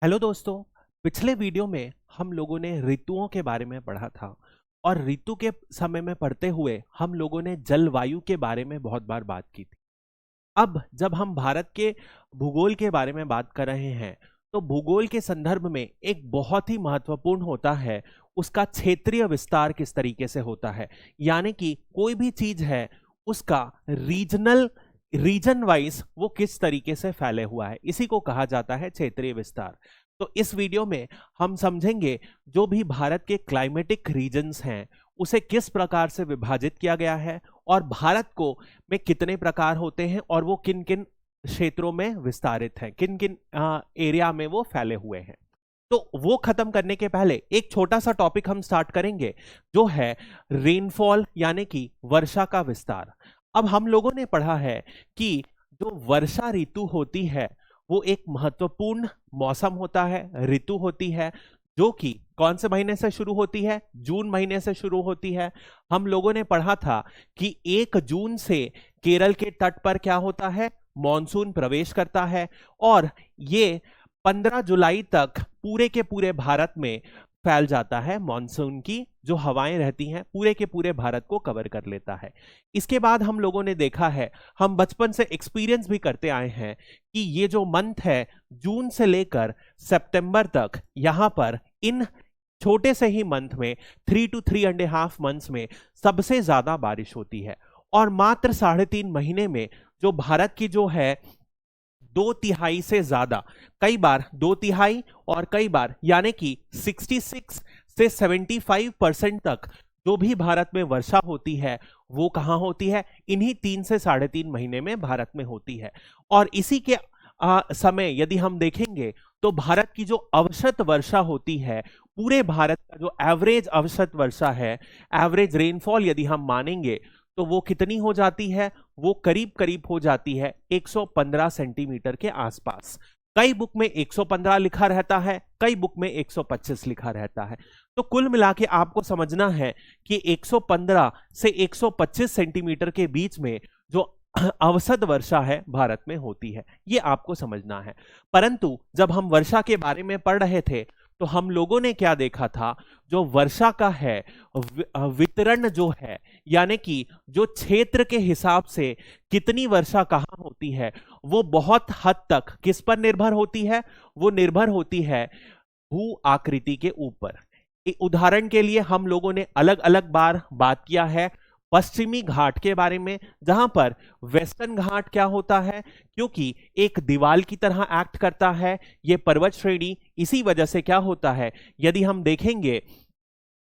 Hello दोस्तों। पिछले video में हम लोगों ने ऋतुओं के बारे में पढ़ा था और ऋतु के समय में पढ़ते हुए हम लोगों ने जलवायु के बारे में बहुत बार बात की थी। अब जब हम भारत के भूगोल के बारे में बात कर रहे हैं तो भूगोल के संदर्भ में एक बहुत ही महत्वपूर्ण होता है उसका क्षेत्रीय विस्तार किस तरीके से होता है, यानी कि कोई भी चीज है उसका रीजन वाइज वो किस तरीके से फैले हुआ है, इसी को कहा जाता है क्षेत्रीय विस्तार। तो इस वीडियो में हम समझेंगे जो भी भारत के क्लाइमेटिक रीजन्स हैं उसे किस प्रकार से विभाजित किया गया है और भारत को में कितने प्रकार होते हैं और वो किन किन क्षेत्रों में विस्तारित हैं, किन किन एरिया में वो फैले हुए हैं। तो वो खत्म करने के पहले एक छोटा सा टॉपिक हम स्टार्ट करेंगे जो है रेनफॉल यानी कि वर्षा का विस्तार। अब हम लोगों ने पढ़ा है कि जो वर्षा ऋतु होती है वो एक महत्वपूर्ण मौसम होता है, ऋतु होती है, जो कि कौन से महीने से शुरू होती है? जून महीने से शुरू होती है। हम लोगों ने पढ़ा था कि 1 जून से केरल के तट पर क्या होता है? मॉनसून प्रवेश करता है और ये 15 जुलाई तक पूरे के पूरे भारत में फैल जाता है। मॉनसून की जो हवाएं रहती हैं पूरे के पूरे भारत को कवर कर लेता है। इसके बाद हम लोगों ने देखा है, हम बचपन से एक्सपीरियंस भी करते आए हैं कि ये जो मंथ है जून से लेकर सितंबर तक, यहां पर इन छोटे से ही मंथ में 3 to 3.5 मंथ्स में सबसे ज्यादा बारिश होती है और मात्र 3.5 महीने में जो भारत की जो है 2/3 से ज्यादा, कई बार 2/3 और कई बार यानी कि 66 से 75% तक जो भी भारत में वर्षा होती है वो कहां होती है? इन्हीं 3 से 3.5 महीने में भारत में होती है। और इसी के समय यदि हम देखेंगे तो भारत की जो औसत वर्षा होती है, पूरे भारत का जो एवरेज औसत वर्षा है, एवरेज रेनफॉल यदि हम मानेंगे तो वो कितनी हो जाती है? वो करीब करीब हो जाती है 115 सेंटीमीटर के आसपास। कई बुक में 115 लिखा रहता है, कई बुक में 125 लिखा रहता है। तो कुल मिला के आपको समझना है कि 115 से 125 सेंटीमीटर के बीच में जो औसत वर्षा है भारत में होती है, ये आपको समझना है। परंतु जब हम वर्षा के बारे में पढ़ रहे थे तो हम लोगों ने क्या देखा था? जो वर्षा का है वितरण जो है, यानी कि जो क्षेत्र के हिसाब से कितनी वर्षा कहाँ होती है, वो बहुत हद तक किस पर निर्भर होती है? वो निर्भर होती है भू आकृति के ऊपर। उदाहरण के लिए हम लोगों ने अलग अलग बार बात किया है पश्चिमी घाट के बारे में, जहां पर वेस्टर्न घाट क्या होता है, क्योंकि एक दीवार की तरह एक्ट करता है ये पर्वत श्रेणी, इसी वजह से क्या होता है, यदि हम देखेंगे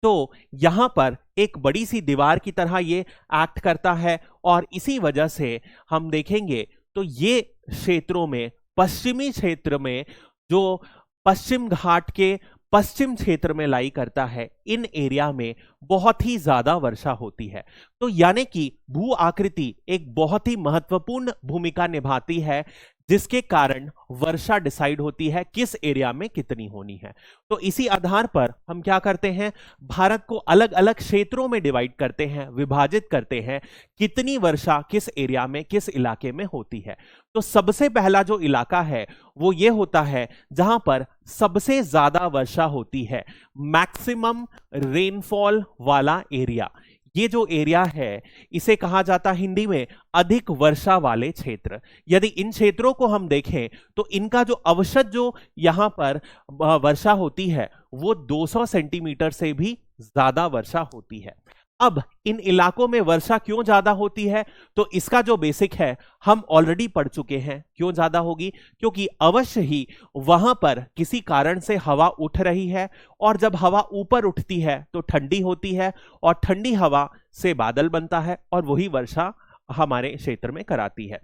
तो यहां पर एक बड़ी सी दीवार की तरह ये एक्ट करता है और इसी वजह से हम देखेंगे तो ये क्षेत्रों में, पश्चिमी क्षेत्र में, जो पश्चिम घाट के पश्चिम क्षेत्र में लाई करता है, इन एरिया में बहुत ही ज्यादा वर्षा होती है। तो यानी कि भू आकृति एक बहुत ही महत्वपूर्ण भूमिका निभाती है जिसके कारण वर्षा डिसाइड होती है किस एरिया में कितनी होनी है। तो इसी आधार पर हम क्या करते हैं, भारत को अलग अलग क्षेत्रों में डिवाइड करते हैं, विभाजित करते हैं, कितनी वर्षा किस एरिया में, किस इलाके में होती है। तो सबसे पहला जो इलाका है वो ये होता है जहां पर सबसे ज्यादा वर्षा होती है, मैक्सिमम रेनफॉल वाला एरिया। ये जो एरिया है इसे कहा जाता हिंदी में अधिक वर्षा वाले क्षेत्र। यदि इन क्षेत्रों को हम देखें तो इनका जो औसत जो यहां पर वर्षा होती है वो 200 सेंटीमीटर से भी ज्यादा वर्षा होती है। अब इन इलाकों में वर्षा क्यों ज्यादा होती है? तो इसका जो बेसिक है हम ऑलरेडी पढ़ चुके हैं। क्यों ज्यादा होगी? क्योंकि अवश्य ही वहां पर किसी कारण से हवा उठ रही है और जब हवा ऊपर उठती है तो ठंडी होती है और ठंडी हवा से बादल बनता है और वही वर्षा हमारे क्षेत्र में कराती है।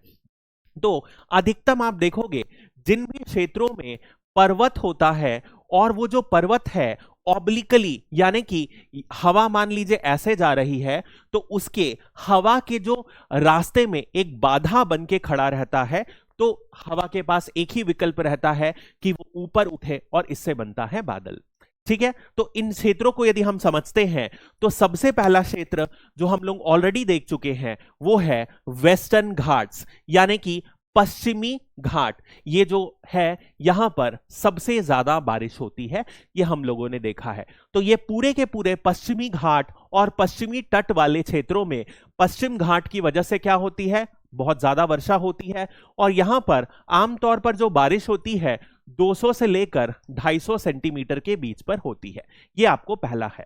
तो अधिकतम आप देखोगे जिन भी क्षेत्रों में पर्वत होता है और वो जो पर्वत है ऑब्लिकली, यानी कि हवा मान लीजिए ऐसे जा रही है तो उसके हवा के जो रास्ते में एक बाधा बन के खड़ा रहता है, तो हवा के पास एक ही विकल्प रहता है कि वो ऊपर उठे और इससे बनता है बादल। ठीक है, तो इन क्षेत्रों को यदि हम समझते हैं तो सबसे पहला क्षेत्र जो हम लोग ऑलरेडी देख चुके हैं वो है वेस्टर्न घाट्स, यानी कि पश्चिमी घाट, ये जो है यहां पर सबसे ज्यादा बारिश होती है, ये हम लोगों ने देखा है। तो ये पूरे के पूरे पश्चिमी घाट और पश्चिमी तट वाले क्षेत्रों में पश्चिम घाट की वजह से क्या होती है, बहुत ज्यादा वर्षा होती है। और यहां पर आमतौर पर जो बारिश होती है 200 से लेकर 250 सेंटीमीटर के बीच पर होती है। ये आपको पहला है।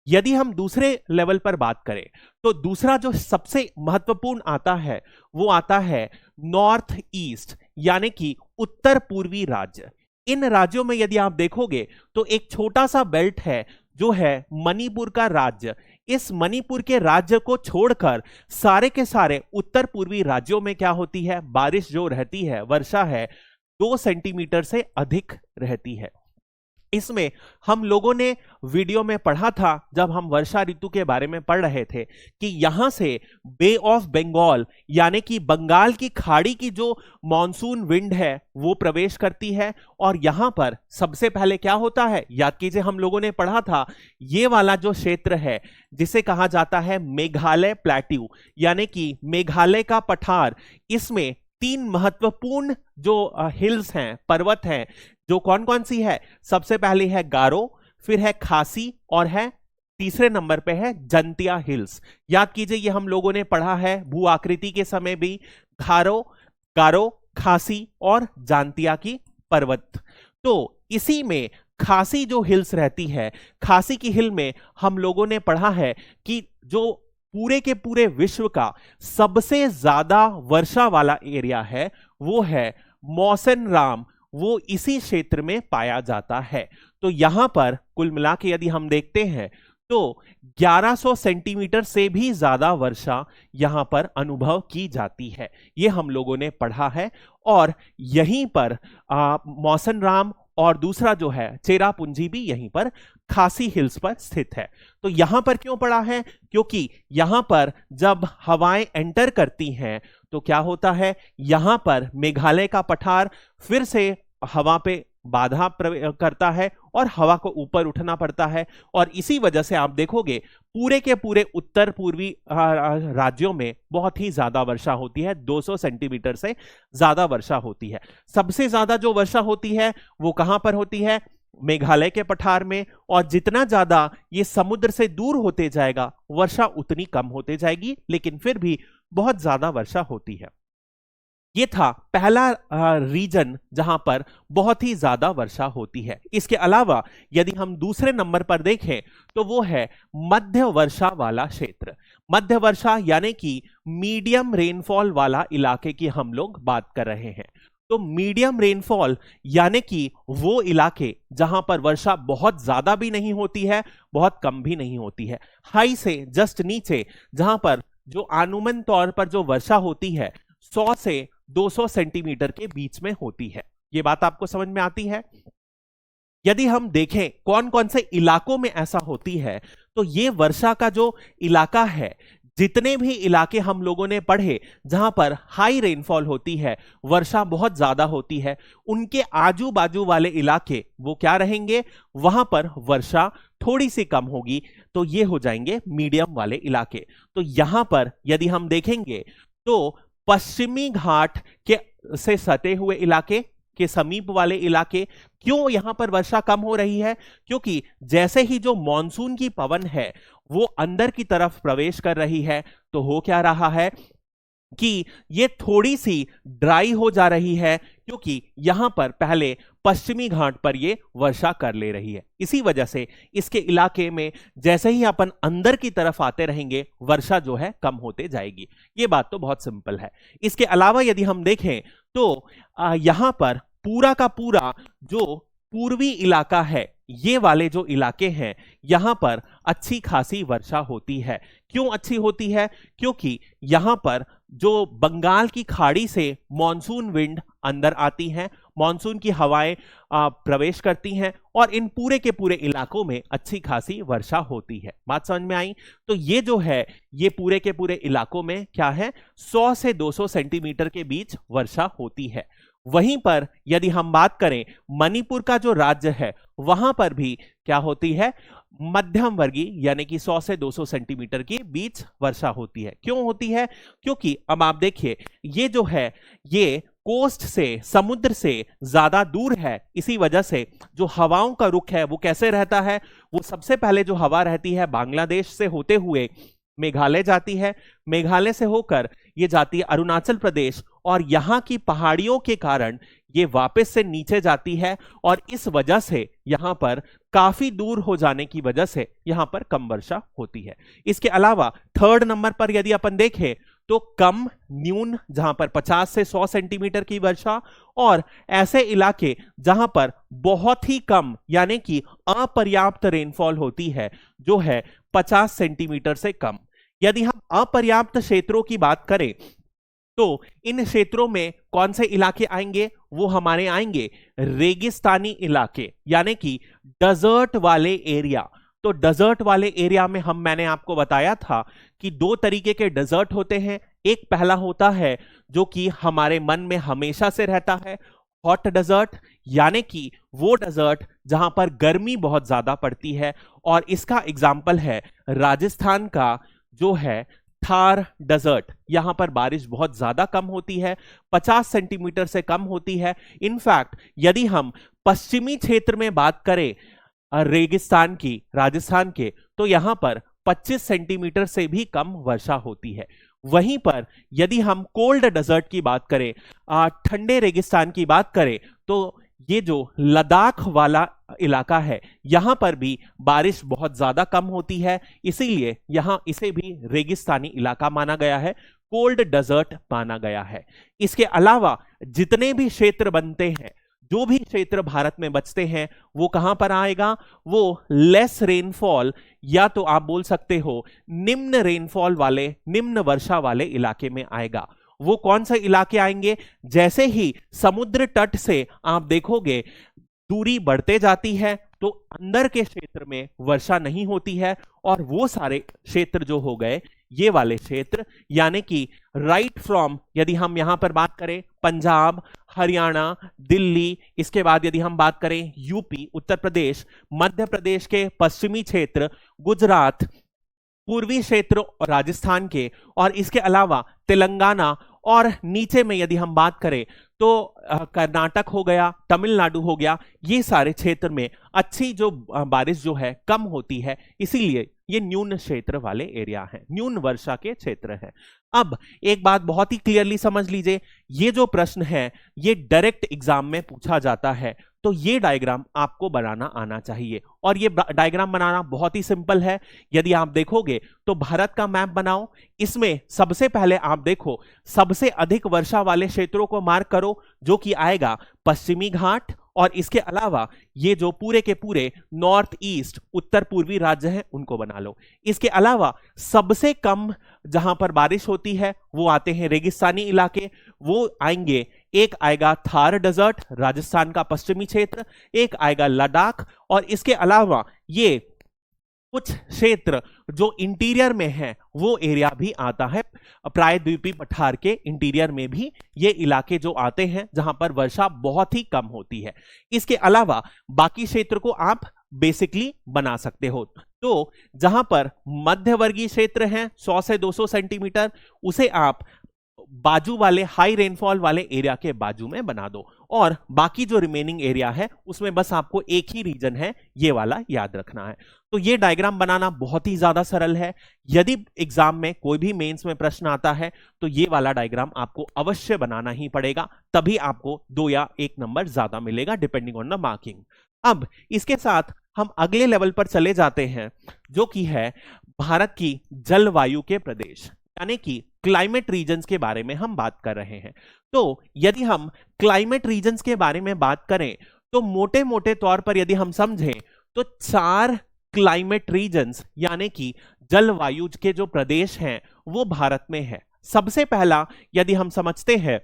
यदि हम दूसरे लेवल पर बात करें तो दूसरा जो सबसे महत्वपूर्ण आता है वो आता है नॉर्थ ईस्ट, यानी कि उत्तर पूर्वी राज्य। इन राज्यों में यदि आप देखोगे तो एक छोटा सा बेल्ट है जो है मणिपुर का राज्य। इस मणिपुर के राज्य को छोड़कर सारे के सारे उत्तर पूर्वी राज्यों में क्या होती है, बारिश जो रहती है, वर्षा है, 2 सेंटीमीटर से अधिक रहती है। इसमें हम लोगों ने वीडियो में पढ़ा था जब हम वर्षा ऋतु के बारे में पढ़ रहे थे कि यहां से बे ऑफ बंगाल यानी कि बंगाल की खाड़ी की जो मॉनसून विंड है वो प्रवेश करती है। और यहां पर सबसे पहले क्या होता है, याद कीजिए हम लोगों ने पढ़ा था, ये वाला जो क्षेत्र है जिसे कहा जाता है मेघालय प्लेट्यू यानी कि मेघालय का पठार, इसमें 3 महत्वपूर्ण जो हिल्स हैं, पर्वत हैं, जो कौन कौन सी है, सबसे पहली है गारो, फिर है खासी और है तीसरे नंबर पे है जंतिया हिल्स। याद कीजिए ये हम लोगों ने पढ़ा है भू आकृति के समय भी, गारो, खासी और जंतिया की पर्वत। तो इसी में खासी जो हिल्स रहती है, खासी की हिल में हम लोगों ने पढ़ा है कि जो पूरे के पूरे विश्व का सबसे ज्यादा वर्षा वाला एरिया है वो है मौसिनराम, वो इसी क्षेत्र में पाया जाता है। तो यहां पर कुल मिला के यदि हम देखते हैं तो 1100 सेंटीमीटर से भी ज्यादा वर्षा यहां पर अनुभव की जाती है, ये हम लोगों ने पढ़ा है। और यहीं पर मौसिनराम और दूसरा जो है चेरापूंजी भी यहीं पर खासी हिल्स पर स्थित है। तो यहां पर क्यों पड़ा है, क्योंकि यहां पर जब हवाएं एंटर करती हैं तो क्या होता है, यहां पर मेघालय का पठार फिर से हवा पे बाधा करता है और हवा को ऊपर उठना पड़ता है। और इसी वजह से आप देखोगे पूरे के पूरे उत्तर पूर्वी राज्यों में बहुत ही ज्यादा वर्षा होती है, 200 सेंटीमीटर से ज्यादा वर्षा होती है। सबसे ज्यादा जो वर्षा होती है वो कहां पर होती है, मेघालय के पठार में। और जितना ज्यादा ये समुद्र से दूर होते जाएगा वर्षा उतनी कम होते जाएगी, लेकिन फिर भी बहुत ज्यादा वर्षा होती है। ये था पहला रीजन जहां पर बहुत ही ज्यादा वर्षा होती है। इसके अलावा यदि हम दूसरे नंबर पर देखें तो वो है मध्य वर्षा वाला क्षेत्र। मध्य वर्षा यानी कि मीडियम रेनफॉल वाला इलाके की हम लोग बात कर रहे हैं। तो मीडियम रेनफॉल यानी कि वो इलाके जहां पर वर्षा बहुत ज्यादा भी नहीं होती है, बहुत कम भी नहीं होती है, हाई से जस्ट नीचे, जहां पर जो अनुमान तौर पर जो वर्षा होती है 100 से 200 सेंटीमीटर के बीच में होती है। ये बात आपको समझ में आती है। यदि हम देखें कौन कौन से इलाकों में ऐसा होती है, तो ये वर्षा का जो इलाका है, जितने भी इलाके हम लोगों ने पढ़े जहां पर हाई रेनफॉल होती है, वर्षा बहुत ज्यादा होती है, उनके आजू बाजू वाले इलाके वो क्या रहेंगे, वहां पर वर्षा थोड़ी सी कम होगी, तो ये हो जाएंगे मीडियम वाले इलाके। तो यहां पर यदि हम देखेंगे तो पश्चिमी घाट के से सटे हुए इलाके के समीप वाले इलाके, क्यों यहां पर वर्षा कम हो रही है, क्योंकि जैसे ही जो मॉनसून की पवन है वो अंदर की तरफ प्रवेश कर रही है, तो हो क्या रहा है कि ये थोड़ी सी ड्राई हो जा रही है, क्योंकि यहां पर पहले पश्चिमी घाट पर ये वर्षा कर ले रही है। इसी वजह से इसके इलाके में जैसे ही अपन अंदर की तरफ आते रहेंगे वर्षा जो है कम होते जाएगी। ये बात तो बहुत सिंपल है। इसके अलावा यदि हम देखें तो यहां पर पूरा का पूरा जो पूर्वी इलाका है, ये वाले जो इलाके हैं, यहां पर अच्छी खासी वर्षा होती है। क्यों अच्छी होती है, क्योंकि यहां पर जो बंगाल की खाड़ी से मॉनसून विंड अंदर आती हैं, मॉनसून की हवाएं प्रवेश करती हैं और इन पूरे के पूरे इलाकों में अच्छी खासी वर्षा होती है। बात समझ में आई। तो ये जो है ये पूरे के पूरे इलाकों में क्या है, 100 से 200 सेंटीमीटर के बीच वर्षा होती है। वहीं पर यदि हम बात करें मणिपुर का जो राज्य है, वहां पर भी क्या होती है, मध्यम वर्गीय यानी कि 100 से 200 सेंटीमीटर के बीच वर्षा होती है। क्यों होती है, क्योंकि अब आप देखिए ये जो है ये कोस्ट से, समुद्र से ज्यादा दूर है, इसी वजह से जो हवाओं का रुख है वो कैसे रहता है, वो सबसे पहले जो हवा रहती है बांग्लादेश से होते हुए मेघालय जाती है, मेघालय से होकर ये जाती है अरुणाचल प्रदेश, और यहां की पहाड़ियों के कारण ये वापस से नीचे जाती है, और इस वजह से यहां पर काफी दूर हो जाने की वजह से यहां पर कम वर्षा होती है। इसके अलावा थर्ड नंबर पर यदि अपन देखें तो कम, न्यून, जहां पर 50 से 100 सेंटीमीटर की वर्षा, और ऐसे इलाके जहां पर बहुत ही कम यानी कि अपर्याप्त रेनफॉल होती है जो है 50 सेंटीमीटर से कम। यदि हम अपर्याप्त क्षेत्रों की बात करें तो इन क्षेत्रों में कौन से इलाके आएंगे, वो हमारे आएंगे रेगिस्तानी इलाके यानी कि डेजर्ट वाले एरिया। तो डेजर्ट वाले एरिया में मैंने आपको बताया था कि दो तरीके के डेजर्ट होते हैं। एक पहला होता है जो कि हमारे मन में हमेशा से रहता है, हॉट डेजर्ट, यानी कि वो डेजर्ट जहां पर गर्मी बहुत ज्यादा पड़ती है, और इसका एग्जाम्पल है राजस्थान का जो है थार डेजर्ट। यहां पर बारिश बहुत ज्यादा कम होती है, 50 सेंटीमीटर से कम होती है। इनफैक्ट यदि हम पश्चिमी क्षेत्र में बात करें रेगिस्तान की, राजस्थान के, तो यहां पर 25 सेंटीमीटर से भी कम वर्षा होती है। वहीं पर यदि हम कोल्ड डेजर्ट की बात करें, ठंडे रेगिस्तान की बात करें, तो ये जो लद्दाख वाला इलाका है यहां पर भी बारिश बहुत ज्यादा कम होती है, इसीलिए यहां इसे भी रेगिस्तानी इलाका माना गया है, कोल्ड डेजर्ट माना गया है। इसके अलावा जितने भी क्षेत्र बनते हैं, जो भी क्षेत्र भारत में बचते हैं, वो कहां पर आएगा, वो लेस रेनफॉल या तो आप बोल सकते हो निम्न रेनफॉल वाले, निम्न वर्षा वाले इलाके में आएगा। वो कौन से इलाके आएंगे, जैसे ही समुद्र तट से आप देखोगे दूरी बढ़ते जाती है तो अंदर के क्षेत्र में वर्षा नहीं होती है, और वो सारे क्षेत्र जो हो गए ये वाले क्षेत्र, यानी कि राइट फ्रॉम, यदि हम यहां पर बात करें पंजाब, हरियाणा, दिल्ली, इसके बाद यदि हम बात करें यूपी, उत्तर प्रदेश, मध्य प्रदेश के पश्चिमी क्षेत्र, गुजरात, पूर्वी क्षेत्र राजस्थान के, और इसके अलावा तेलंगाना, और नीचे में यदि हम बात करें तो कर्नाटक हो गया, तमिलनाडु हो गया, ये सारे क्षेत्र में अच्छी जो बारिश जो है कम होती है, इसीलिए ये न्यून क्षेत्र वाले एरिया हैं, न्यून वर्षा के क्षेत्र हैं। अब एक बात बहुत ही क्लियरली समझ लीजिए, ये जो प्रश्न है ये डायरेक्ट एग्जाम में पूछा जाता है, तो ये डायग्राम आपको बनाना आना चाहिए, और ये डायग्राम बनाना बहुत ही सिंपल है। यदि आप देखोगे तो भारत का मैप बनाओ, इसमें सबसे पहले आप देखो सबसे अधिक वर्षा वाले क्षेत्रों को मार्क करो, जो कि आएगा पश्चिमी घाट, और इसके अलावा ये जो पूरे के पूरे नॉर्थ ईस्ट, उत्तर पूर्वी राज्य हैं उनको बना लो। इसके अलावा सबसे कम जहां पर बारिश होती है वो आते हैं रेगिस्तानी इलाके, वो आएंगे, एक आएगा थार डेजर्ट राजस्थान का पश्चिमी क्षेत्र, एक आएगा लद्दाख, और इसके अलावा ये कुछ क्षेत्र जो इंटीरियर में है वो एरिया भी आता है, प्रायद्वीपीय पठार के इंटीरियर में भी ये इलाके जो आते हैं जहां पर वर्षा बहुत ही कम होती है। इसके अलावा बाकी क्षेत्र को आप बेसिकली बना सकते हो। तो जहां पर मध्यवर्गीय क्षेत्र हैं 100 से 200 सेंटीमीटर, उसे आप बाजू वाले हाई रेनफॉल वाले एरिया के बाजू में बना दो, और बाकी जो रिमेनिंग एरिया है उसमें बस आपको एक ही रीजन है, ये वाला याद रखना है। तो ये डायग्राम बनाना बहुत ही ज्यादा सरल है। यदि एग्जाम में कोई भी मेंस में प्रश्न आता है तो ये वाला डायग्राम आपको अवश्य बनाना ही पड़ेगा, तभी आपको 2 या 1 नंबर ज्यादा मिलेगा डिपेंडिंग ऑन द मार्किंग। अब इसके साथ हम अगले लेवल पर चले जाते हैं, जो कि है भारत की जलवायु के प्रदेश, यानी कि क्लाइमेट रीजन्स के बारे में हम बात कर रहे हैं। तो यदि हम क्लाइमेट रीजन्स के बारे में बात करें तो मोटे मोटे तौर पर यदि हम समझें तो 4 क्लाइमेट रीजन्स यानी कि जलवायु के जो प्रदेश हैं वो भारत में है। सबसे पहला यदि हम समझते हैं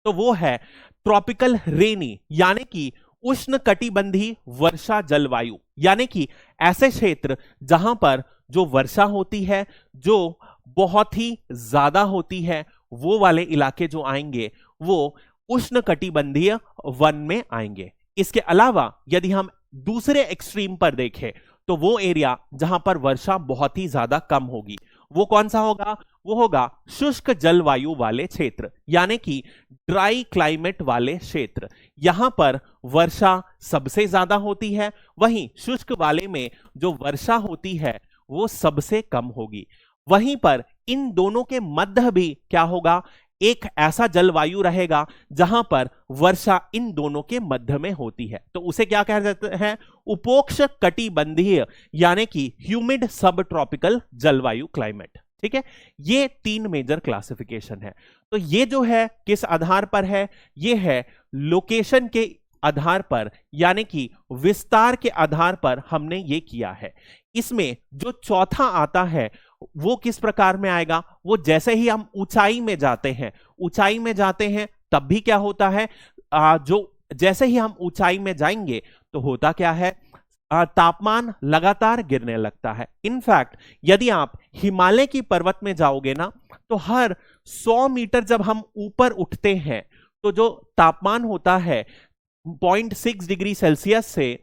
तो वो है ट्रॉपिकल रेनी, यानी कि उष्णकटिबंधीय वर्षा जलवायु, यानी कि ऐसे क्षेत्र जहां पर जो वर्षा होती है जो बहुत ही ज्यादा होती है, वो वाले इलाके जो आएंगे वो उष्णकटिबंधीय वन में आएंगे। इसके अलावा यदि हम दूसरे एक्सट्रीम पर देखें तो वो एरिया जहां पर वर्षा बहुत ही ज्यादा कम होगी वो कौन सा होगा? वो होगा शुष्क जलवायु वाले क्षेत्र, यानी कि ड्राई क्लाइमेट वाले क्षेत्र। यहां पर वर्षा सबसे ज्यादा होती है, वहीं शुष्क वाले में जो वर्षा होती है वो सबसे कम होगी। वहीं पर इन दोनों के मध्य भी क्या होगा? एक ऐसा जलवायु रहेगा जहां पर वर्षा इन दोनों के मध्य में होती है, तो उसे क्या कहा जाता है? उपोष्ण कटिबंधीय, यानी कि ह्यूमिड सब ट्रॉपिकल जलवायु क्लाइमेट। ठीक है, ये 3 मेजर क्लासिफिकेशन है। तो ये जो है किस आधार पर है? ये है लोकेशन के आधार पर, यानी कि विस्तार के आधार पर हमने ये किया है। इसमें जो चौथा आता है वो किस प्रकार में आएगा? वो जैसे ही हम ऊंचाई में जाते हैं तब भी क्या होता है? जो जैसे ही हम ऊंचाई में जाएंगे तो होता क्या है? तापमान लगातार गिरने लगता है। इनफैक्ट यदि आप हिमालय की पर्वत में जाओगे ना, तो हर 100 मीटर जब हम ऊपर उठते हैं तो जो तापमान होता है 0.6 डिग्री सेल्सियस से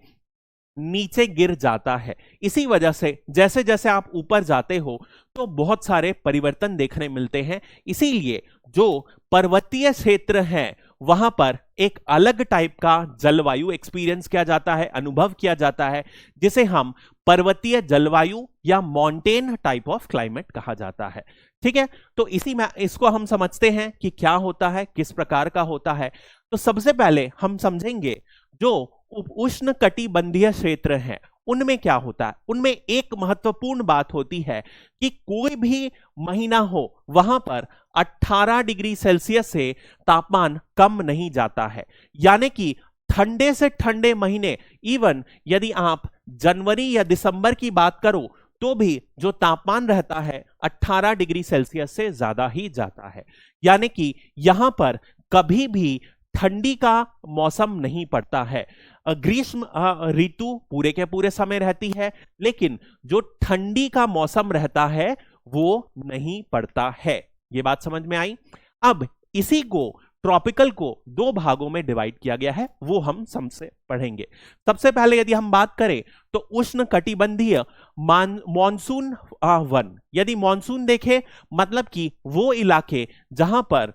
नीचे गिर जाता है। इसी वजह से जैसे जैसे आप ऊपर जाते हो तो बहुत सारे परिवर्तन देखने मिलते हैं। इसीलिए जो पर्वतीय क्षेत्र हैं वहां पर एक अलग टाइप का जलवायु एक्सपीरियंस किया जाता है, अनुभव किया जाता है, जिसे हम पर्वतीय जलवायु या माउंटेन टाइप ऑफ क्लाइमेट कहा जाता है। ठीक है, तो इसी में इसको हम समझते हैं कि क्या होता है, किस प्रकार का होता है। तो सबसे पहले हम समझेंगे जो उष्ण कटिबंधीय क्षेत्र हैं उनमें क्या होता है। उनमें एक महत्वपूर्ण बात होती है कि कोई भी महीना हो वहां पर 18 डिग्री सेल्सियस से तापमान कम नहीं जाता है। यानी कि ठंडे से ठंडे महीने, इवन यदि आप जनवरी या दिसंबर की बात करो तो भी जो तापमान रहता है 18 डिग्री सेल्सियस से ज्यादा ही जाता है। यानी कि यहां पर कभी भी ठंडी का मौसम नहीं पड़ता है। ग्रीष्म ऋतु पूरे के पूरे समय रहती है, लेकिन जो ठंडी का मौसम रहता है वो नहीं पड़ता है। ये बात समझ में आई? अब इसी को ट्रॉपिकल को 2 भागों में डिवाइड किया गया है, वो हम सबसे पढ़ेंगे। सबसे पहले यदि हम बात करें तो उष्ण कटिबंधीय मॉनसून वन। यदि मॉनसून देखें मतलब कि वो इलाके जहां पर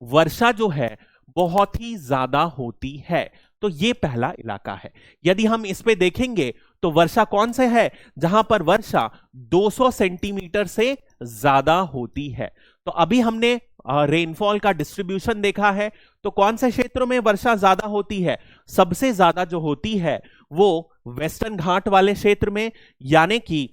वर्षा जो है बहुत ही ज्यादा होती है, तो ये पहला इलाका है। यदि हम इस पे देखेंगे तो वर्षा कौन से है? जहां पर वर्षा 200 सेंटीमीटर से ज्यादा होती है। तो अभी हमने रेनफॉल का डिस्ट्रीब्यूशन देखा है, तो कौन से क्षेत्रों में वर्षा ज्यादा होती है? सबसे ज्यादा जो होती है वो वेस्टर्न घाट वाले क्षेत्र में, यानी कि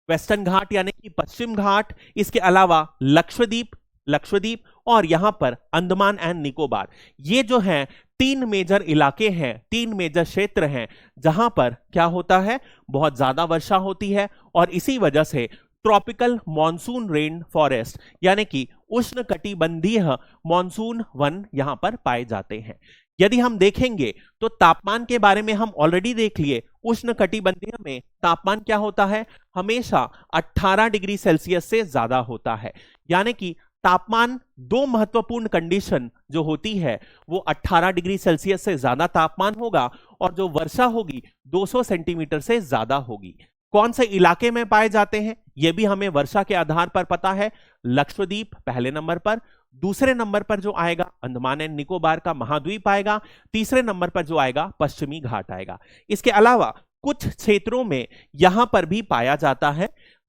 वेस्टर्न घाट यानी कि पश्चिम घाट, इसके अलावा लक्षद्वीप और यहां पर अंडमान एंड निकोबार। ये जो हैं 3 मेजर इलाके हैं, 3 मेजर क्षेत्र हैं जहां पर क्या होता है? बहुत ज्यादा वर्षा होती है, और इसी वजह से ट्रॉपिकल मॉनसून रेन फॉरेस्ट यानी कि उष्ण कटिबंधीय मॉनसून वन यहां पर पाए जाते हैं। यदि हम देखेंगे तो तापमान के बारे में हम ऑलरेडी देख लिए। उष्ण कटिबंधीय में तापमान क्या होता है? हमेशा 18 डिग्री सेल्सियस से ज्यादा होता है। यानी कि तापमान 2 महत्वपूर्ण कंडीशन जो होती है वो 18 डिग्री सेल्सियस से ज्यादा तापमान होगा, और जो वर्षा होगी 200 सेंटीमीटर से ज्यादा होगी। कौन से इलाके में पाए जाते हैं यह भी हमें वर्षा के आधार पर पता है। लक्षद्वीप पहले नंबर पर, दूसरे नंबर पर जो आएगा अंडमान एंड निकोबार का महाद्वीप आएगा, तीसरे नंबर पर जो आएगा पश्चिमी घाट आएगा। इसके अलावा कुछ क्षेत्रों में यहां पर भी पाया जाता है।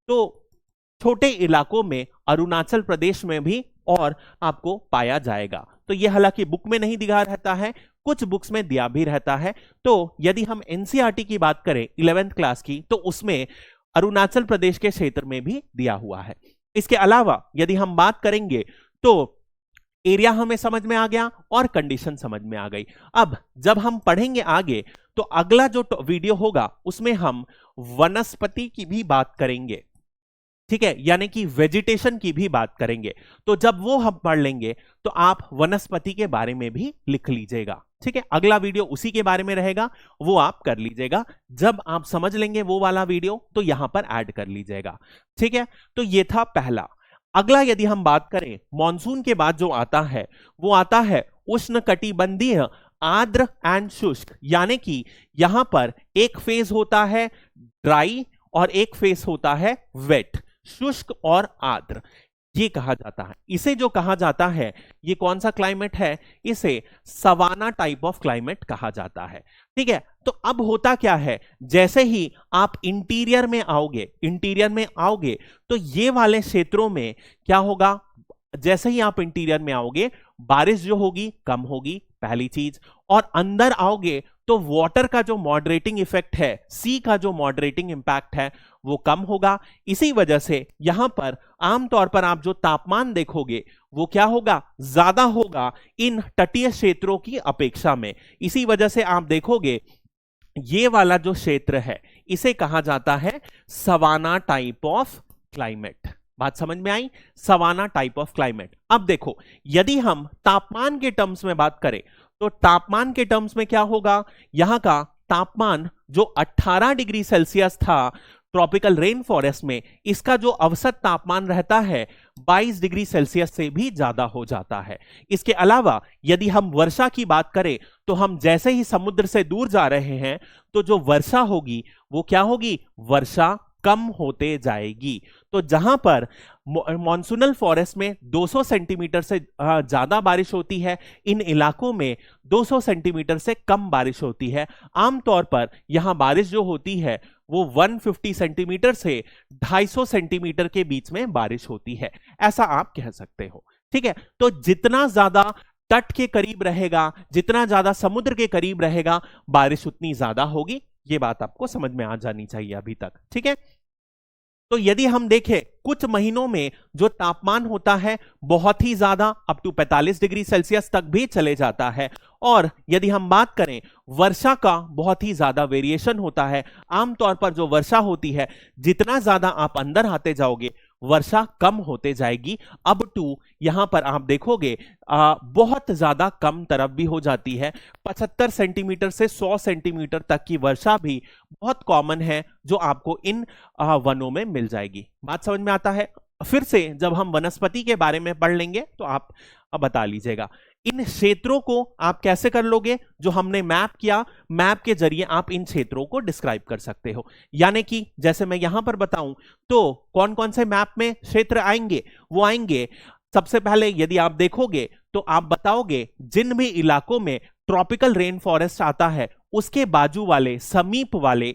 तो छोटे इलाकों में अरुणाचल प्रदेश में भी और आपको पाया जाएगा। तो यह हालांकि बुक में नहीं दिखा रहता है, कुछ बुक्स में दिया भी रहता है। तो यदि हम एनसीईआरटी की बात करें 11th क्लास की, तो उसमें अरुणाचल प्रदेश के क्षेत्र में भी दिया हुआ है। इसके अलावा यदि हम बात करेंगे तो एरिया हमें समझ में आ गया और कंडीशन समझ में आ गई। अब जब हम पढ़ेंगे आगे तो अगला जो वीडियो होगा उसमें हम वनस्पति की भी बात करेंगे, ठीक है, यानी कि वेजिटेशन की भी बात करेंगे। तो जब वो हम पढ़ लेंगे तो आप वनस्पति के बारे में भी लिख लीजिएगा। ठीक है, अगला वीडियो उसी के बारे में रहेगा, वो आप कर लीजिएगा। जब आप समझ लेंगे वो वाला वीडियो तो यहां पर ऐड कर लीजिएगा। ठीक है, तो ये था पहला। अगला यदि हम बात करें मॉनसून के बाद जो आता है वो आता है उष्ण कटिबंधीय आर्द्र एंड शुष्क, यानी कि यहां पर एक फेज होता है ड्राई और एक फेज होता है वेट। शुष्क और आर्द्र, ये कहा जाता है। इसे जो कहा जाता है, ये कौन सा क्लाइमेट है, इसे सवाना टाइप ऑफ क्लाइमेट कहा जाता है। ठीक है, तो अब होता क्या है, जैसे ही आप इंटीरियर में आओगे तो ये वाले क्षेत्रों में क्या होगा, जैसे ही आप इंटीरियर में आओगे बारिश जो होगी कम होगी, पहली चीज, और अंदर आओगे तो वाटर का जो मॉडरेटिंग इफेक्ट है, सी का जो मॉडरेटिंग इंपैक्ट है वो कम होगा। इसी वजह से यहां पर आमतौर पर आप जो तापमान देखोगे वो क्या होगा, ज्यादा होगा इन तटीय क्षेत्रों की अपेक्षा में। इसी वजह से आप देखोगे ये वाला जो क्षेत्र है इसे कहा जाता है सवाना टाइप ऑफ क्लाइमेट। बात समझ में आई, सवाना टाइप ऑफ क्लाइमेट। अब देखो, यदि हम तापमान के टर्म्स में बात करें तो तापमान के टर्म्स में क्या होगा, यहां का तापमान जो 18 डिग्री सेल्सियस था ट्रॉपिकल रेन फॉरेस्ट में, इसका जो औसत तापमान रहता है 22 डिग्री सेल्सियस से भी ज्यादा हो जाता है। इसके अलावा यदि हम वर्षा की बात करें तो हम जैसे ही समुद्र से दूर जा रहे हैं तो जो वर्षा होगी वो क्या होगी, वर्षा कम होते जाएगी। तो जहां पर मॉनसूनल फॉरेस्ट में 200 सेंटीमीटर से ज्यादा बारिश होती है, इन इलाकों में 200 सेंटीमीटर से कम बारिश होती है। आमतौर पर यहां बारिश जो होती है वो 150 सेंटीमीटर से 250 सेंटीमीटर के बीच में बारिश होती है, ऐसा आप कह सकते हो। ठीक है, तो जितना ज्यादा तट के करीब रहेगा, जितना ज्यादा समुद्र के करीब रहेगा, बारिश उतनी ज्यादा होगी। ये बात आपको समझ में आ जानी चाहिए अभी तक। ठीक है, तो यदि हम देखें कुछ महीनों में जो तापमान होता है बहुत ही ज्यादा अप टू 45 डिग्री सेल्सियस तक भी चले जाता है, और यदि हम बात करें वर्षा का बहुत ही ज्यादा वेरिएशन होता है। आमतौर पर जो वर्षा होती है, जितना ज्यादा आप अंदर आते जाओगे वर्षा कम होते जाएगी, अप टू यहां पर आप देखोगे बहुत ज्यादा कम तरफ भी हो जाती है। 75 सेंटीमीटर से 100 सेंटीमीटर तक की वर्षा भी बहुत कॉमन है जो आपको इन वनों में मिल जाएगी। बात समझ में आता है। फिर से जब हम वनस्पति के बारे में पढ़ लेंगे तो आप बता लीजिएगा। इन क्षेत्रों को आप कैसे कर लोगे, जो हमने मैप किया, मैप के जरिए आप इन क्षेत्रों को डिस्क्राइब कर सकते हो। यानी कि जैसे मैं यहां पर बताऊं तो कौन कौन से मैप में क्षेत्र आएंगे, वो आएंगे सबसे पहले यदि आप देखोगे तो आप बताओगे जिन भी इलाकों में ट्रॉपिकल रेन फॉरेस्ट आता है उसके बाजू वाले, समीप वाले,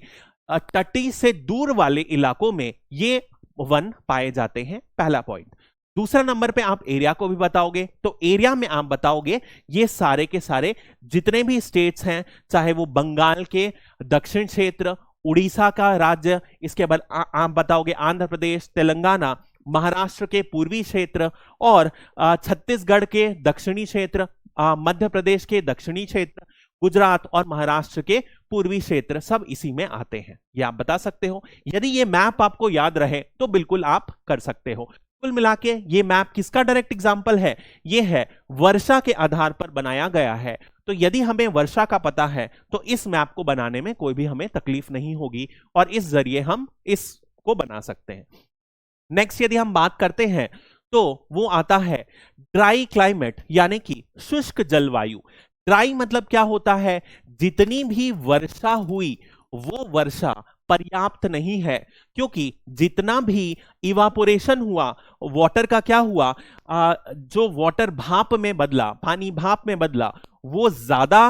तटीय से दूर वाले इलाकों में ये वन पाए जाते हैं, पहला पॉइंट। दूसरा नंबर पे आप एरिया को भी बताओगे, तो एरिया में आप बताओगे ये सारे के सारे जितने भी स्टेट्स हैं, चाहे वो बंगाल के दक्षिण क्षेत्र, उड़ीसा का राज्य, इसके बाद आप बताओगे आंध्र प्रदेश, तेलंगाना, महाराष्ट्र के पूर्वी क्षेत्र, और छत्तीसगढ़ के दक्षिणी क्षेत्र, मध्य प्रदेश के दक्षिणी क्षेत्र, गुजरात और महाराष्ट्र के पूर्वी क्षेत्र, सब इसी में आते हैं। ये आप बता सकते हो। यदि ये मैप आपको याद रहे तो बिल्कुल आप कर सकते हो। कुल मिला के ये मैप किसका डायरेक्ट एग्जाम्पल है, ये है वर्षा के आधार पर बनाया गया है। तो यदि हमें वर्षा का पता है तो इस मैप को बनाने में कोई भी हमें तकलीफ नहीं होगी और इस जरिए हम इसको बना सकते हैं। नेक्स्ट यदि हम बात करते हैं तो वो आता है ड्राई क्लाइमेट, यानी कि शुष्क जलवायु। ड्राई मतलब क्या होता है, जितनी भी वर्षा हुई वो वर्षा पर्याप्त नहीं है, क्योंकि जितना भी इवापोरेशन हुआ, वाटर का क्या हुआ, जो वाटर भाप में बदला, पानी भाप में बदला, वो ज्यादा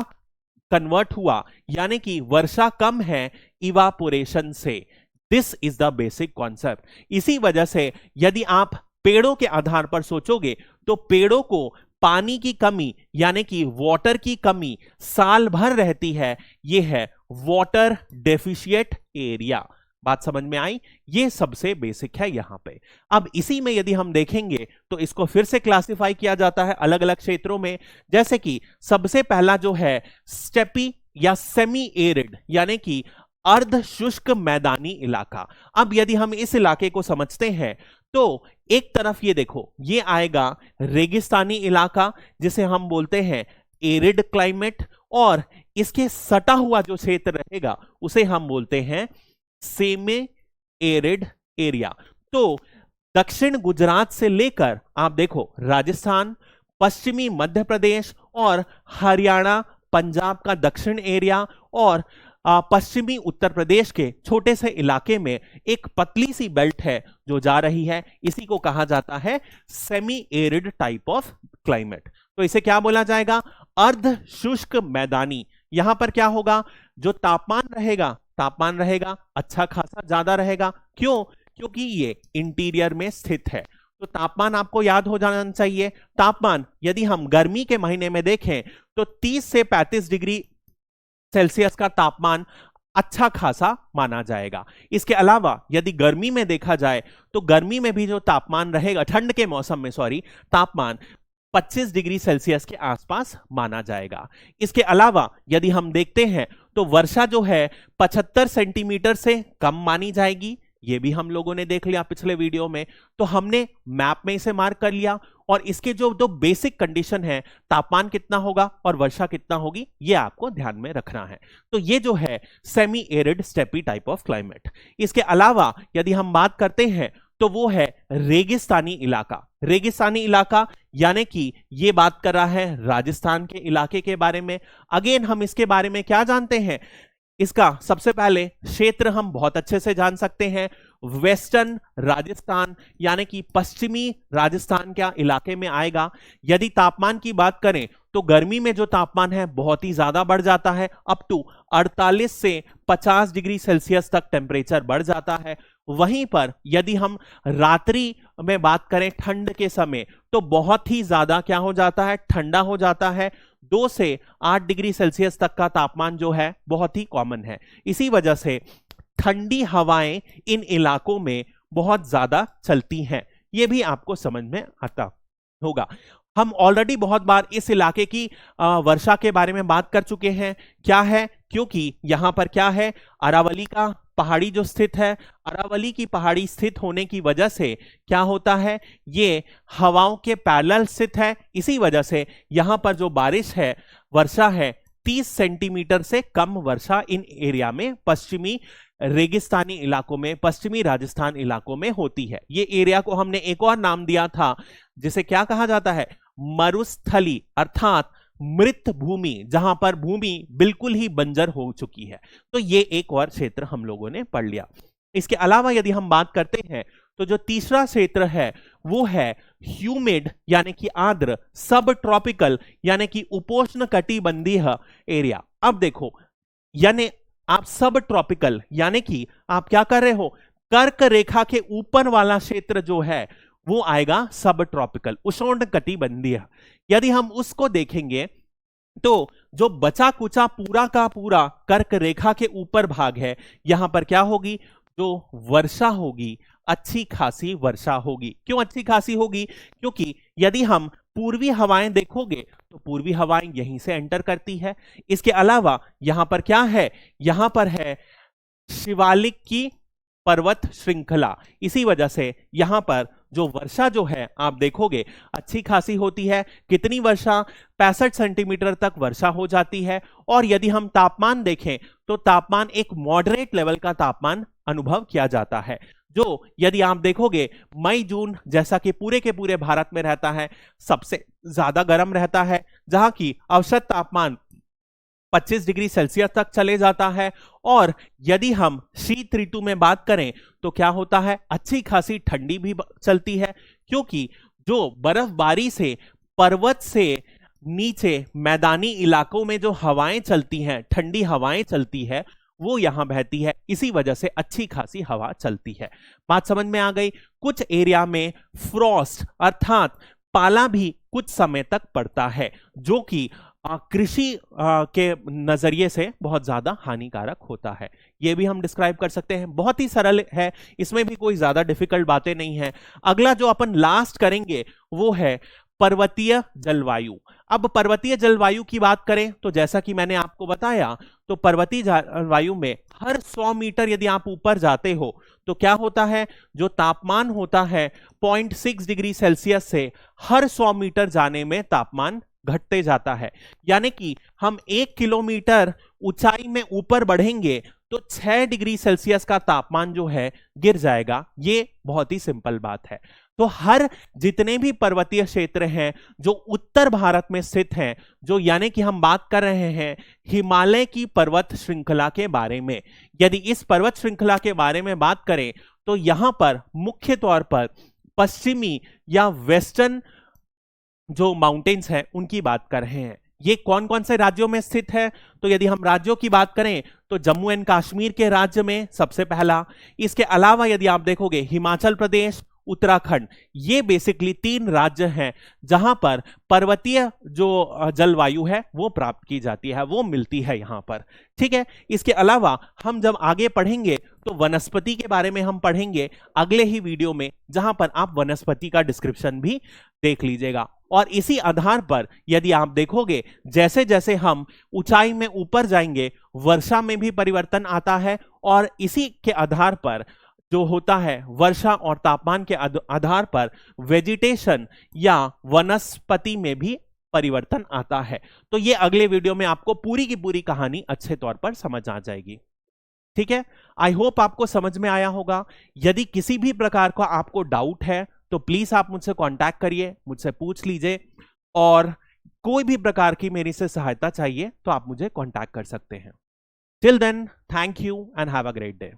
कन्वर्ट हुआ, यानी कि वर्षा कम है इवापोरेशन से। This is the basic concept. इसी वजह से यदि आप पेड़ों के आधार पर सोचोगे तो पेड़ों को पानी की कमी यानी कि वाटर की कमी साल भर रहती है, यह है वाटर डेफिशिएट एरिया। बात समझ में आई, ये सबसे बेसिक है यहां पे। अब इसी में यदि हम देखेंगे तो इसको फिर से क्लासिफाई किया जाता है अलग अलग क्षेत्रों में, जैसे कि सबसे पहला जो है स्टेपी या सेमी एरिड, यानी कि अर्ध शुष्क मैदानी इलाका। अब यदि हम इस इलाके को समझते हैं तो एक तरफ ये देखो, ये आएगा रेगिस्तानी इलाका जिसे हम बोलते हैं एरिड क्लाइमेट, और इसके सटा हुआ जो क्षेत्र रहेगा उसे हम बोलते हैं सेमी एरिड एरिया। तो दक्षिण गुजरात से लेकर आप देखो राजस्थान, पश्चिमी मध्य प्रदेश और हरियाणा, पंजाब का दक्षिण एरिया, और पश्चिमी उत्तर प्रदेश के छोटे से इलाके में एक पतली सी बेल्ट है जो जा रही है, इसी को कहा जाता है semi arid type of climate. तो इसे क्या बोला जाएगा? अर्ध शुष्क मैदानी। यहां पर क्या होगा? जो तापमान रहेगा अच्छा खासा ज्यादा रहेगा। क्यों? क्योंकि ये इंटीरियर में स्थित है। तो तापमान आपको याद हो जाना चाहिए। तापमान यदि हम गर्मी के महीने में देखें तो 30 से 35 डिग्री सेल्सियस का तापमान अच्छा खासा माना जाएगा। इसके अलावा यदि गर्मी में देखा जाए तो गर्मी में भी जो तापमान रहेगा, ठंड के मौसम में तापमान 25 डिग्री सेल्सियस के आसपास माना जाएगा। इसके अलावा यदि हम देखते हैं तो वर्षा जो है 75 सेंटीमीटर से कम मानी जाएगी। ये भी हम लोगों ने देख लिया पिछले वीडियो में, तो हमने मैप में इसे मार्क कर लिया। और इसके जो दो बेसिक कंडीशन है, तापमान कितना होगा और वर्षा कितना होगी, ये आपको ध्यान में रखना है। तो ये जो है semi arid steppe type of climate. इसके अलावा यदि हम बात करते हैं तो वो है रेगिस्तानी इलाका। रेगिस्तानी इलाका यानी कि ये बात कर रहा है राजस्थान के इलाके के बारे में। अगेन हम इसके बारे में क्या जानते हैं? इसका सबसे पहले क्षेत्र हम बहुत अच्छे से जान सकते हैं, वेस्टर्न राजस्थान यानी कि पश्चिमी राजस्थान के इलाके में आएगा। यदि तापमान की बात करें तो गर्मी में जो तापमान है बहुत ही ज्यादा बढ़ जाता है, अप टू 48 से 50 डिग्री सेल्सियस तक टेम्परेचर बढ़ जाता है। वहीं पर यदि हम रात्रि में बात करें ठंड के समय तो बहुत ही ज्यादा क्या हो जाता है? ठंडा हो जाता है। 2 से 8 डिग्री सेल्सियस तक का तापमान जो है बहुत ही कॉमन है। इसी वजह से ठंडी हवाएं इन इलाकों में बहुत ज्यादा चलती हैं। यह भी आपको समझ में आता होगा। हम ऑलरेडी बहुत बार इस इलाके की वर्षा के बारे में बात कर चुके हैं। क्या है? क्योंकि यहां पर क्या है? अरावली का पहाड़ी जो स्थित है, अरावली की पहाड़ी स्थित होने की वजह से क्या होता है? ये हवाओं के पैरेलल स्थित है। इसी वजह से यहां पर जो बारिश है, वर्षा है, 30 सेंटीमीटर से कम वर्षा इन एरिया में, पश्चिमी रेगिस्तानी इलाकों में, पश्चिमी राजस्थान इलाकों में होती है। ये एरिया को हमने एक और नाम दिया था जिसे क्या कहा जाता है? मरुस्थली, अर्थात मृत भूमि, जहां पर भूमि बिल्कुल ही बंजर हो चुकी है। तो ये एक और क्षेत्र हम लोगों ने पढ़ लिया। इसके अलावा यदि हम बात करते हैं तो जो तीसरा क्षेत्र है वो है ह्यूमिड यानी कि आर्द्र, सब ट्रॉपिकल यानी कि उपोष्ण कटिबंधीय एरिया। अब देखो, यानी आप सब ट्रॉपिकल यानी कि आप क्या कर रहे हो? कर्क रेखा के ऊपर वाला क्षेत्र जो है वो आएगा सब ट्रॉपिकल, उष्ण कटिबंधीय। यदि हम उसको देखेंगे तो जो बचा कुचा पूरा का पूरा कर्क रेखा के ऊपर भाग है, यहां पर क्या होगी? जो वर्षा होगी, अच्छी खासी वर्षा होगी। क्यों अच्छी खासी होगी? क्योंकि यदि हम पूर्वी हवाएं देखोगे तो पूर्वी हवाएं यहीं से एंटर करती है। इसके अलावा यहां पर क्या है? यहां पर है शिवालिक की पर्वत श्रृंखला। इसी वजह से यहां पर जो वर्षा जो है आप देखोगे अच्छी खासी होती है। कितनी वर्षा? 65 सेंटीमीटर तक वर्षा हो जाती है। और यदि हम तापमान देखें तो तापमान एक मॉडरेट लेवल का तापमान अनुभव किया जाता है, जो यदि आप देखोगे मई जून जैसा कि पूरे के पूरे भारत में रहता है, सबसे ज्यादा गर्म रहता है, जहां की औसत तापमान 25 डिग्री सेल्सियस तक चले जाता है। और यदि हम शीत ऋतु में बात करें तो क्या होता है? अच्छी खासी ठंडी भी चलती है, क्योंकि जो बर्फबारी से पर्वत से नीचे मैदानी इलाकों में जो हवाएं चलती हैं, ठंडी हवाएं चलती है, वो यहां बहती है। इसी वजह से अच्छी खासी हवा चलती है। बात समझ में आ गई? कुछ एरिया में फ्रॉस्ट अर्थात पाला भी कुछ समय तक पड़ता है, जो कि कृषि के नजरिए से बहुत ज्यादा हानिकारक होता है। यह भी हम डिस्क्राइब कर सकते हैं। बहुत ही सरल है, इसमें भी कोई ज्यादा डिफिकल्ट बातें नहीं है। अगला जो अपन लास्ट करेंगे वो है पर्वतीय जलवायु। अब पर्वतीय जलवायु की बात करें तो जैसा कि मैंने आपको बताया, तो पर्वतीय जलवायु में हर 100 मीटर यदि आप ऊपर जाते हो तो क्या होता है? जो तापमान होता है 0.6 डिग्री सेल्सियस से हर 100 मीटर जाने में तापमान घटते जाता है। यानी कि हम 1 किलोमीटर ऊंचाई में ऊपर बढ़ेंगे तो 6 डिग्री सेल्सियस का तापमान जो है गिर जाएगा। ये बहुत ही सिंपल बात है। तो हर जितने भी पर्वतीय क्षेत्र हैं जो उत्तर भारत में स्थित हैं, जो यानी कि हम बात कर रहे हैं हिमालय की पर्वत श्रृंखला के बारे में, यदि इस पर्वत श्रृंखला के बारे में बात करें तो यहां पर मुख्य तौर पर पश्चिमी या वेस्टर्न जो माउंटेन्स हैं उनकी बात कर रहे हैं। ये कौन कौन से राज्यों में स्थित है? तो यदि हम राज्यों की बात करें तो जम्मू एंड कश्मीर के राज्य में सबसे पहला, इसके अलावा यदि आप देखोगे हिमाचल प्रदेश, उत्तराखंड, ये बेसिकली 3 राज्य हैं जहां पर पर्वतीय जो जलवायु है वो प्राप्त की जाती है, वो मिलती है यहां पर। ठीक है, इसके अलावा हम जब आगे पढ़ेंगे तो वनस्पति के बारे में हम पढ़ेंगे अगले ही वीडियो में, जहां पर आप वनस्पति का डिस्क्रिप्शन भी देख लीजिएगा। और इसी आधार पर यदि आप देखोगे जैसे जैसे हम ऊंचाई में ऊपर जाएंगे वर्षा में भी परिवर्तन आता है, और इसी के आधार पर जो होता है वर्षा और तापमान के आधार पर वेजिटेशन या वनस्पति में भी परिवर्तन आता है। तो ये अगले वीडियो में आपको पूरी की पूरी कहानी अच्छे तौर पर समझ आ जाएगी। ठीक है, आई होप आपको समझ में आया होगा। यदि किसी भी प्रकार का आपको डाउट है तो प्लीज आप मुझसे कांटेक्ट करिए, मुझसे पूछ लीजिए, और कोई भी प्रकार की मेरी से सहायता चाहिए तो आप मुझे कांटेक्ट कर सकते हैं। Till then, thank you and have a great day.